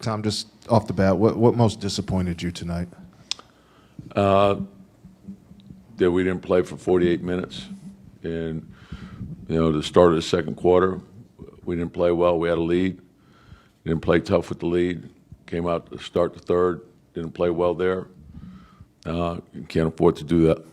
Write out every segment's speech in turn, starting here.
Tom, just off the bat, what most disappointed you tonight? That we didn't play for 48 minutes. And, the start of the second quarter, we didn't play well. We had a lead. Didn't play tough with the lead. Came out to start the third. Didn't play well there. You can't afford to do that.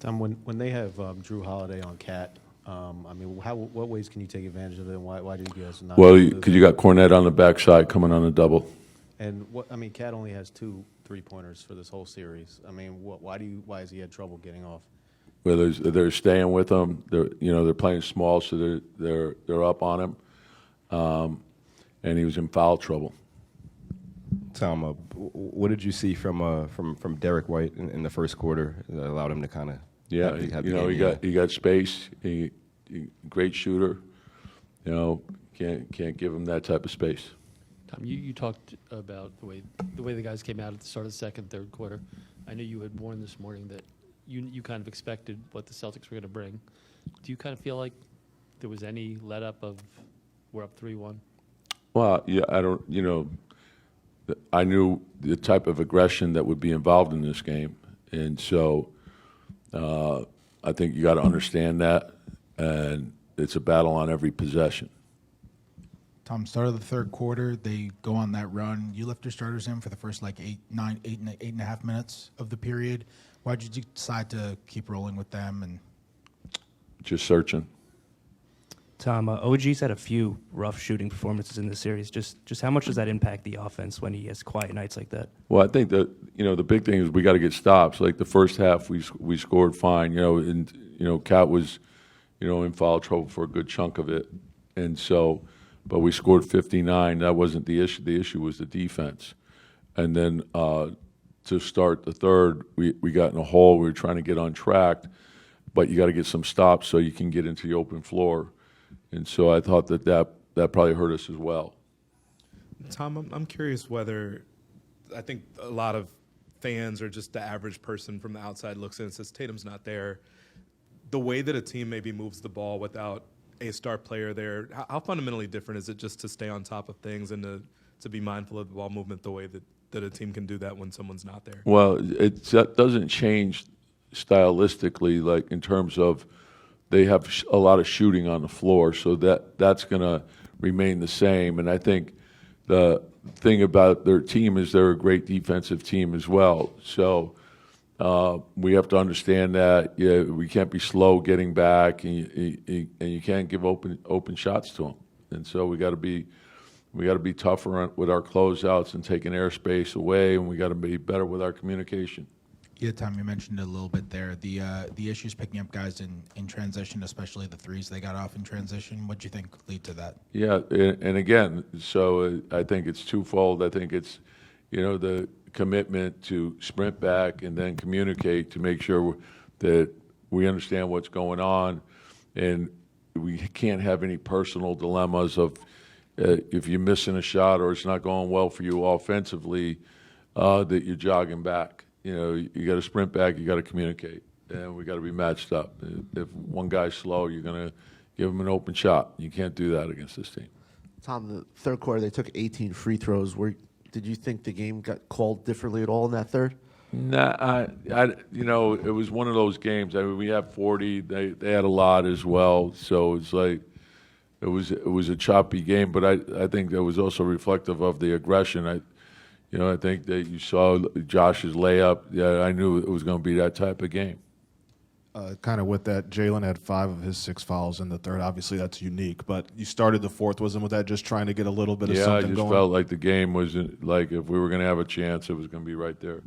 Tom, when they have Drew Holiday on Cat, what ways can you take advantage of it, and why do you guys not? Well, because you got Cornette on the backside coming on a double. And Cat only has 2 3-pointers for this whole series. Why has he had trouble getting off? Well, they're staying with him. They're playing small, so they're up on him. And he was in foul trouble. Tom, what did you see from Derek White in the first quarter that allowed him to kind of he got space. He great shooter. Can't give him that type of space. Tom, you talked about the way the guys came out at the start of the second, third quarter. I know you had warned this morning that you kind of expected what the Celtics were going to bring. Do you kind of feel like there was any let up of we're up 3-1? Well, yeah, I don't. I knew the type of aggression that would be involved in this game, and so I think you got to understand that, and it's a battle on every possession. Tom, start of the third quarter, they go on that run. You left your starters in for the first 8 and a half minutes of the period. Why did you decide to keep rolling with them? And just searching. Tom, OG's had a few rough shooting performances in this series. Just how much does that impact the offense when he has quiet nights like that? Well, I think that the big thing is we got to get stops. Like the first half, we scored fine. And Cat was in foul trouble for a good chunk of it, and so. But we scored 59. That wasn't the issue. The issue was the defense. And then to start the third, we got in a hole. We were trying to get on track, but you got to get some stops so you can get into the open floor. And so I thought that probably hurt us as well. Tom, I'm curious whether I think a lot of fans or just the average person from the outside looks in and says Tatum's not there. The way that a team maybe moves the ball without a star player there, how fundamentally different is it just to stay on top of things and to be mindful of the ball movement the way that a team can do that when someone's not there? Well, that doesn't change stylistically, like in terms of they have a lot of shooting on the floor, so that's going to remain the same. And I think the thing about their team is they're a great defensive team as well. So we have to understand that we can't be slow getting back, and you can't give open shots to them. And so we got to be tougher with our closeouts and taking airspace away, and we got to be better with our communication. Yeah, Tom, you mentioned it a little bit there. The issues picking up guys in transition, especially the threes they got off in transition. What do you think lead to that? Yeah, and again, so I think it's twofold. I think it's the commitment to sprint back and then communicate to make sure that we understand what's going on, and we can't have any personal dilemmas of if you're missing a shot or it's not going well for you offensively, that you're jogging back. You got to sprint back, you got to communicate, and we got to be matched up. If one guy's slow, you're going to give him an open shot. You can't do that against this team. Tom, the third quarter, they took 18 free throws. Did you think the game got called differently at all in that third? Nah, it was one of those games. I mean, we had 40. They had a lot as well. So it's like it was a choppy game. But I think that was also reflective of the aggression. I think that you saw Josh's layup. Yeah, I knew it was going to be that type of game. Kind of with that, Jalen had 5 of his 6 fouls in the third. Obviously, that's unique. But you started the fourth. Wasn't with that just trying to get a little bit of something going? Yeah, I just felt like the game was like if we were going to have a chance, it was going to be right there.